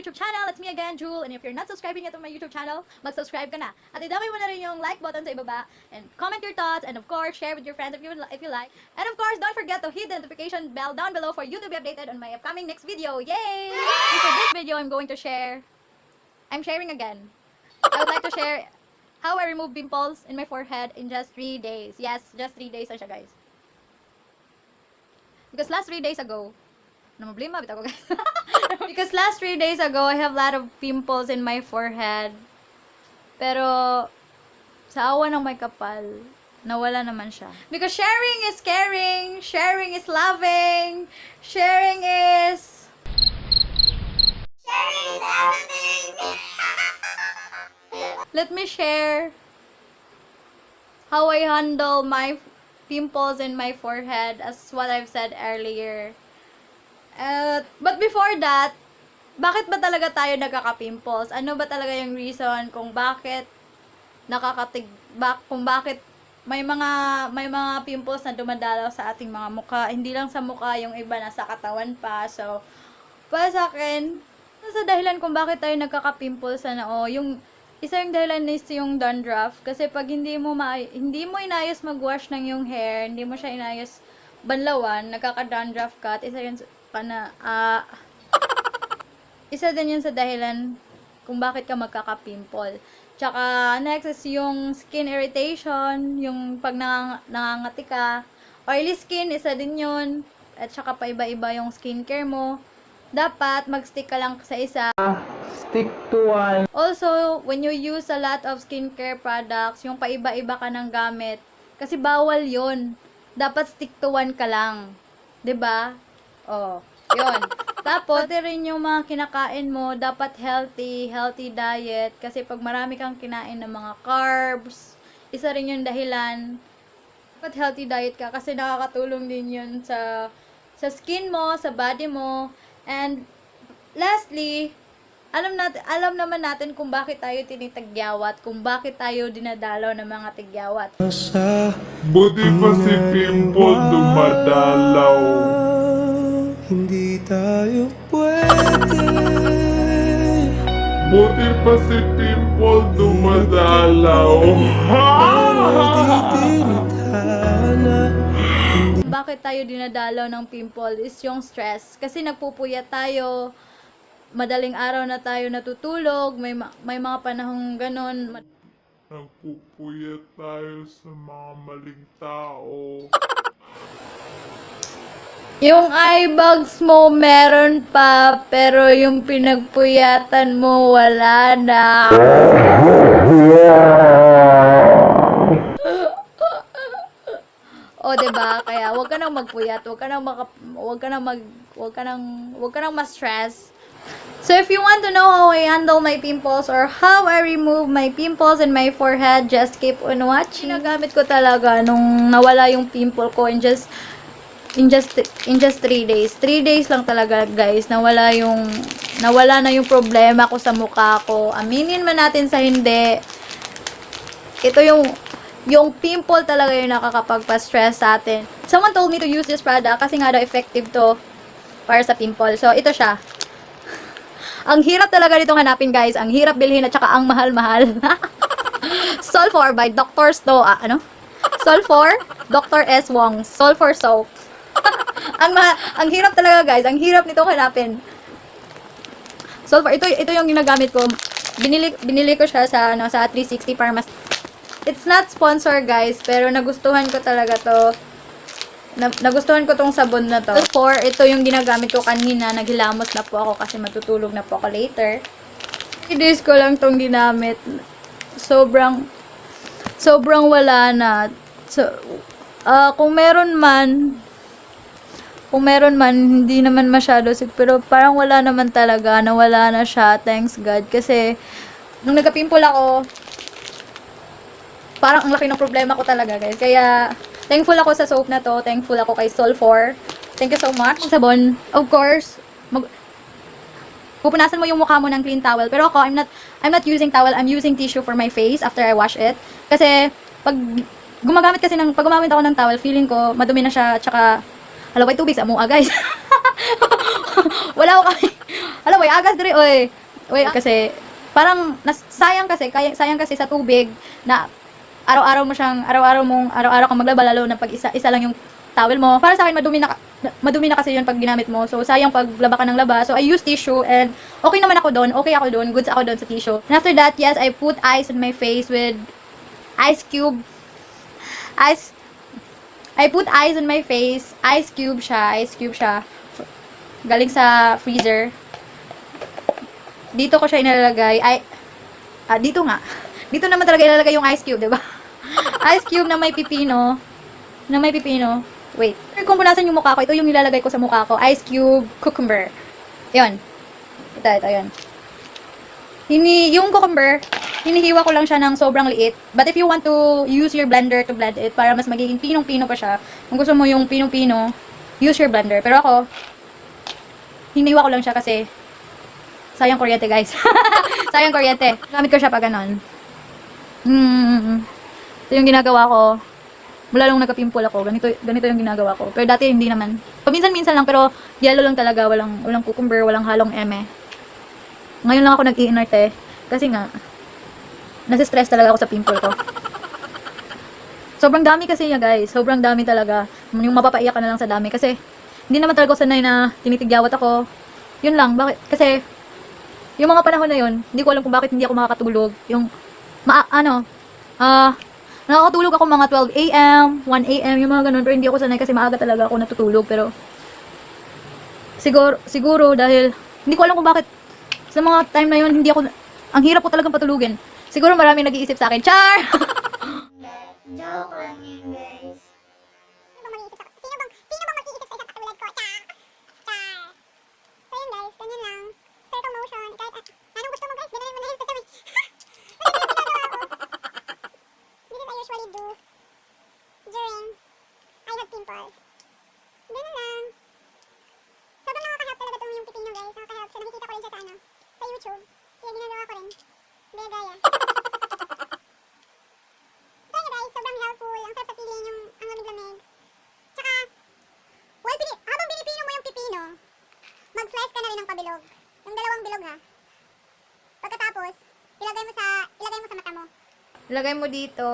YouTube channel. It's me again, Jewel. And if you're not subscribing yet to my YouTube channel, mag-subscribe ka na. At idamay mo na rin yung like button sa ibaba. And comment your thoughts. And of course, share with your friends if you like. And of course, don't forget to hit the notification bell down below for you to be updated on my upcoming next video. Yay! And for this video, I'm sharing again. I would like to share how I remove pimples in my forehead in just 3 days. Yes, just 3 days na siya, guys. Because last 3 days ago, because last 3 days ago, I have a lot of pimples in my forehead. Pero, sa awa ng may kapal, nawala naman siya. Because sharing is caring, sharing is loving, sharing is everything. Let me share how I handle my pimples in my forehead, as what I've said earlier. But before that, bakit ba talaga tayo nagkaka-pimples? Ano ba talaga yung reason kung bakit kung bakit may mga pimples na dumadalaw sa ating mga mukha? Hindi lang sa mukha, yung iba nasa katawan pa. So, para sa akin, nasa dahilan kung bakit tayo nagkaka-pimples na yung isa yung dahilan is yung dandruff. Kasi pag hindi mo inayos mag-wash ng yung hair, hindi mo siya inayos banlawan, nagkaka-dandruff ka, at isa din yun sa dahilan kung bakit ka magkaka-pimple. Tsaka, next is yung skin irritation, yung pag nangangati ka. Oily skin, isa din yun. At tsaka paiba-iba yung skincare mo. Dapat mag-stick ka lang sa isa. Stick to one. Also, when you use a lot of skincare products, yung paiba-iba ka ng gamit, kasi bawal yun. Dapat stick to one ka lang. 'Di ba? Oh, yun. Tapos, pati rin yung mga kinakain mo, dapat healthy diet. Kasi pag marami kang kinain ng mga carbs, isa rin yung dahilan. Dapat healthy diet ka kasi nakakatulong din yun sa skin mo, sa body mo. And lastly, alam naman natin kung bakit tayo tinitagyawat, kung bakit tayo dinadalaw ng mga tigyawat. Buti pa si Pimple dumadalaw. Hindi tayo pwede. Buti pa si Pimple dumadalaw. Bakit tayo dinadalaw ng pimple is yung stress. Kasi nagpupuyat tayo, madaling araw na tayo natutulog, may mga panahong ganon. Nagpupuyat tayo sa mga maling tao. Yung eye bags mo meron pa, pero yung pinagpuyatan mo wala na. O, diba? Kaya, wag ka nang magpuyat, wag ka nang ma-stress. So, if you want to know how I handle my pimples or how I remove my pimples in my forehead, just keep on watching. Ginagamit ko talaga nung nawala yung pimple ko in just 3 days. 3 days lang talaga, guys. Nawala na yung problema ko sa mukha ko. Aminin man natin sa hindi. Ito yung pimple talaga yung nakakapagpa-stress sa atin. Someone told me to use this product kasi nga daw effective to para sa pimple. So, ito siya. Ang hirap talaga nitong hanapin, guys. Ang hirap bilhin at saka ang mahal-mahal. Sulfur by Dr. Sulfur, Dr. S. Wong. Sulfur soap. ang hirap talaga, guys. Ang hirap nitong hanapin. Sulfur. Ito yung ginagamit ko. Binili ko siya sa 360 Pharmacy. It's not sponsor, guys, pero nagustuhan ko talaga to. Nagustuhan ko tong sabon na to. Ito yung ginagamit ko kanina. Naghilamos na po ako kasi matutulog na po ako later. 3 days ko lang tong ginamit. Sobrang wala na. So, kung meron man, hindi naman masyado. Pero parang wala naman talaga. Nawala na siya. Thanks God. Kasi, nung nagka-pimple ako, parang ang laki ng problema ko talaga, guys. Kaya, thankful ako sa soap na to. Thankful ako kay Sulfur. Thank you so much. Sabon, of course, pupunasan mo yung mukha mo ng clean towel. Pero ako, I'm not using towel. I'm using tissue for my face after I wash it. Kasi, pag gumamit ako ng towel, feeling ko, madumi na siya, tsaka, halaway tubig sa mua, guys. Alam mo, agas dire, oy. Oy, kasi, parang, sayang kasi sa tubig, na, araw-araw kang maglaba, lalo na pag isa lang yung towel mo. Para sa akin, madumi na kasi yun pag ginamit mo. So, sayang pag laba ka ng laba. So, I use tissue, and okay naman ako doon. Okay ako doon. Goods ako doon sa tissue. And after that, yes, I put ice on my face with ice cube. I put ice on my face. Ice cube siya. Galing sa freezer. Dito ko siya ilalagay. Dito nga. Dito naman talaga ilalagay yung ice cube, diba? Ice cube na may pipino. Wait. Kung punasan yung mukha ko, ito yung nilalagay ko sa mukha ko. Ice cube, cucumber. Yun. Ito, yun. Yung cucumber, hinihiwa ko lang siya ng sobrang liit. But if you want to use your blender to blend it, para mas magiging pinong-pino pa siya, kung gusto mo yung pinong-pino, use your blender. Pero ako, hinihiwa ko lang siya kasi sayang kuryente, guys. Sayang kuryente. Gamit ko siya pag ganon. Ito yung ginagawa ko. Mula nung nagka-pimple ako, ganito yung ginagawa ko. Pero dati hindi naman. Paminsan-minsan lang, pero yellow lang talaga. Walang cucumber, walang halong eme. Ngayon lang ako nag-i-inerte. Kasi nga, nasi-stress talaga ako sa pimple ko. Sobrang dami kasi niya, guys. Sobrang dami talaga. Yung mapapaiyak ka na lang sa dami. Kasi, hindi naman talaga ako sanay na tinitigyawat ako. Yun lang. Bakit? Kasi, yung mga panahon na yun, hindi ko alam kung bakit hindi ako makakatulog. Yung, nakakatulog ako mga 12 a.m., 1 a.m., yung mga ganun. Pero hindi ako sanay kasi maaga talaga ako natutulog. Pero, siguro dahil, hindi ko alam kung bakit sa mga time na yun, ang hirap ko talagang patulugin. Siguro maraming nag-iisip sa akin. Char! Joke lang yun, guys. Sino bang mag-iisip sa isang katulad ko? Char! So yun guys, ganyan lang. Circle motion. Kahit anong gusto mo guys, ganun mo na yun sa sabi. This is I usually do during I have pimples. Ganun lang. Sobrang nakaka-help talaga itong yung pipino guys. Nakaka-help siya. Nakikita ko rin siya sa sa YouTube. Kaya ginagawa ko rin. Gaya-gaya. Kaya guys, sobrang helpful. Ang sarap sa feeling yung ang lamig-lamig. Tsaka, habang pinipino mo yung pipino, mag-slice ka na rin ng pabilog. Yung dalawang bilog ha. Pagkatapos, ilagay mo sa mata mo. Ilagay mo dito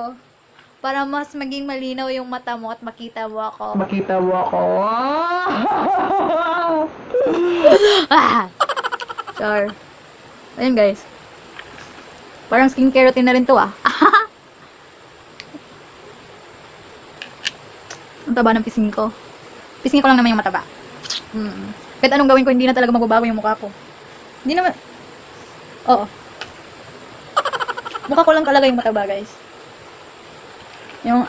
para mas maging malinaw yung mata mo at makita mo ako. Char. Ayun guys. Parang skincare routine na rin to ah. Ang taba ng pisngi ko. Pisngi ko lang naman yung mataba. Kahit anong gawin ko, hindi na talaga magbabago yung mukha ko. Hindi naman. Oo. Mukha ko lang talaga yung mataba, guys. Yung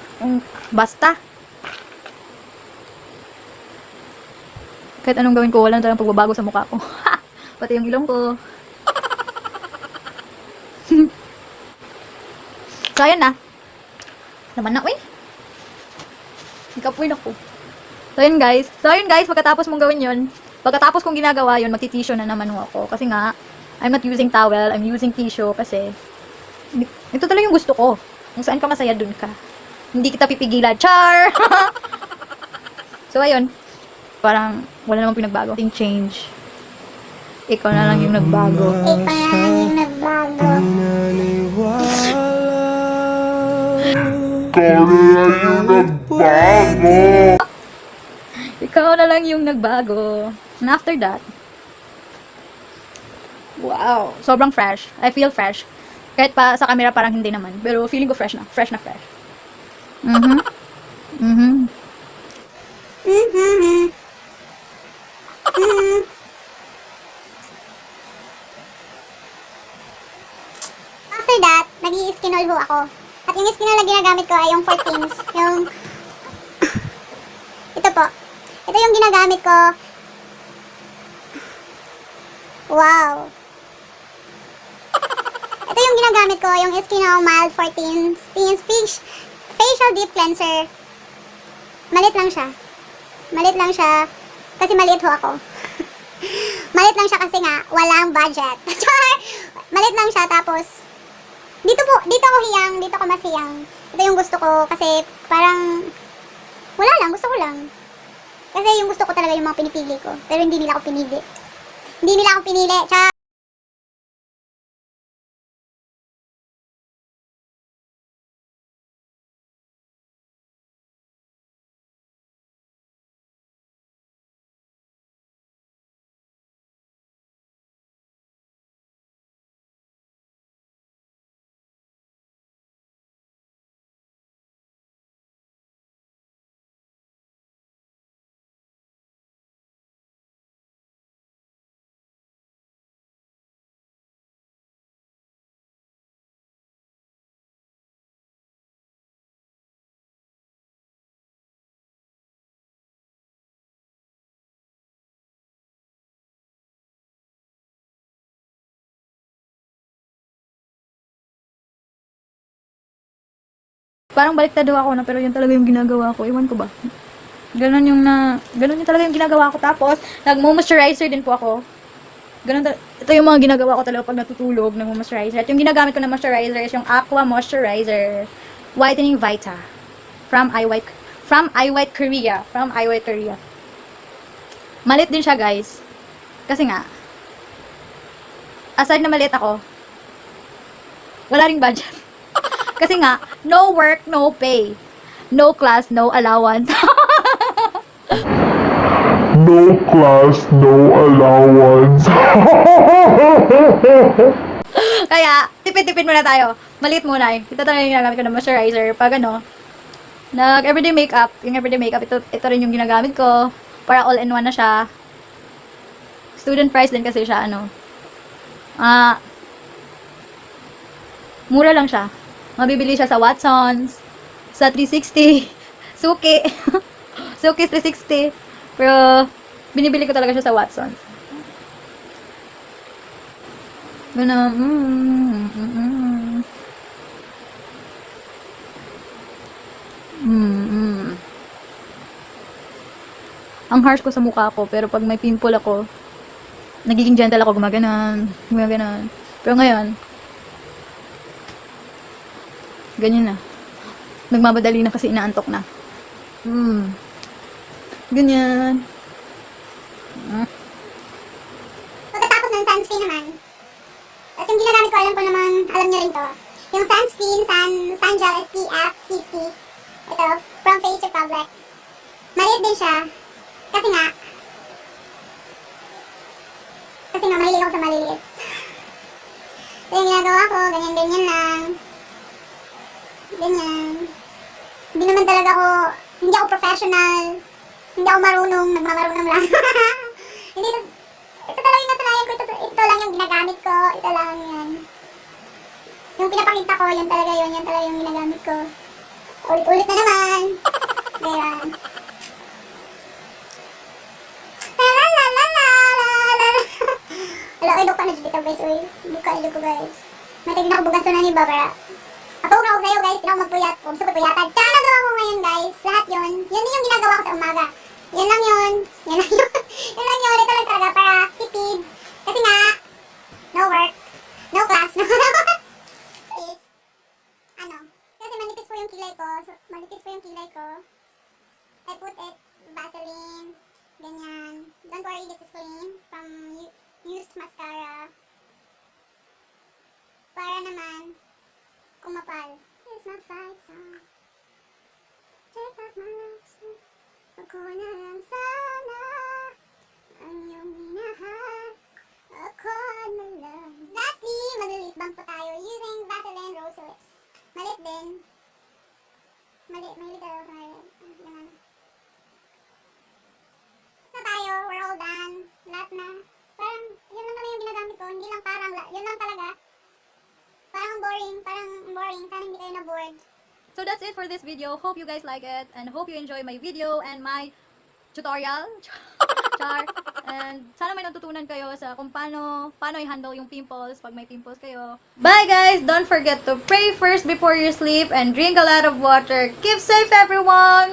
basta. Kahit anong gawin ko, wala na talagang pagbabago sa mukha ko. Pati yung ilong ko. So, ayan na. Naman na, uy. Ikapoy na ko. So, yun guys, pagkatapos mong gawin yun, pagkatapos kong ginagawa yun, magti-tissue na naman ako. Kasi nga, I'm not using towel, I'm using tissue kasi ito talaga yung gusto ko. Kung saan ka masaya, dun ka. Hindi kita pipigilan. Char! So, ayun. Parang, wala namang pinagbago. Thing change. Ikaw na lang yung nagbago. Ikaw na lang yung nagbago. And after that, wow, sobrang fresh. I feel fresh. Kahit pa sa camera parang hindi naman. Pero feeling ko fresh na. Fresh na fresh. After that, nag-i-skinol ho ako. At yung skinol na ginagamit ko ay yung 14s. Yung ito po. Ito yung ginagamit ko. Wow. Ito yung ginagamit ko, yung Skinol Mild 14 Facial Deep Cleanser. Malit lang siya. Kasi maliit ho ako. Malit lang siya kasi nga, walang budget. Malit lang siya, tapos, dito ko masiyang. Ito yung gusto ko, kasi parang, wala lang, gusto ko lang. Kasi yung gusto ko talaga yung mga pinipili ko. Pero hindi nila ako pinili. Hindi nila ako pinili. Char. Parang baliktad daw ako na, pero yun talaga yung ginagawa ko. Iwan ko ba? Ganun yung talaga yung ginagawa ko. Tapos, nagmo-moisturizer din po ako. Ito yung mga ginagawa ko talaga pag natutulog, nagmo-moisturizer. At yung ginagamit ko na moisturizer is yung Aqua Moisturizer Whitening Vita from iWhite Korea. Malit din siya, guys. Kasi nga, aside na maliit ako, wala ring budget. Kasi nga, no work, no pay. No class, no allowance. No class, no allowance. Kaya, tipid-tipid muna tayo. Maliit muna eh. Ito talaga yung ginagamit ko na moisturizer. Pag everyday makeup, ito rin yung ginagamit ko. Para all-in-one na siya. Student price din kasi siya, mura lang siya. Mabibili siya sa Watsons, sa 360, Suki, Suki's 360. Pero, binibili ko talaga siya sa Watsons. Ang harsh ko sa mukha ko, pero pag may pimple ako, nagiging gentle ako, gumaganon. Pero ngayon, ganyan na. Nagmamadali na kasi inaantok na. Ganyan. Pagkatapos ng sunscreen naman, at yung ginagamit ko, alam nyo rin to. Yung sunscreen, Sun-Gel SPF 50. Ito, from Face Republic. Maliit din siya. Kasi nga, mahilig ako sa maliliit. Ito yung ginagawa ko, ganyan-ganyan lang. Ganyan. Hindi naman talaga hindi ako professional. Hindi ako marunong, nagmamarunong lang. Ito talaga yung nasanayan ko, ito lang yung ginagamit ko, ito lang yan. Yung pinapakita ko, yan talaga yung ginagamit ko. Ulit-ulit na naman. Ganyan. Wala, idok ka na dito guys, uy. Idok ko guys. Matignan ako bugaso na ni Barbara. Ako sa'yo guys, hindi ako magpuyat. Kung gusto ko puyatan. Tsaka nagawa ko ngayon guys. Lahat yun. Yun din yung ginagawa ko sa umaga. Yan lang yun. Yun lang yun. Ito lang talaga para tipid. Kasi nga, no work, no class, no allowance. Is, kasi manipis po yung kilay ko. I put it, Vaseline, ganyan. Don't worry, this is clean from used mascara. Para naman, kumapal. It's my fight song. Take back my life. Ako na lang sana ang iyong minahal. Ako na lang. Lastly, mag-lip balm po tayo using Vaseline Rose Lips. Malit din. Mahilig tayo sa malit. Ganun. So tayo, we're all done. Lahat na. Parang, yun lang kami yung ginagamit ko. Hindi lang parang, yun lang talaga. Parang boring. Sana hindi kayo na-bored. So that's it for this video. Hope you guys like it and hope you enjoy my video and my tutorial. Char. And sana may natutunan kayo sa kung paano i-handle yung pimples pag may pimples kayo. Bye guys! Don't forget to pray first before you sleep and drink a lot of water. Keep safe everyone!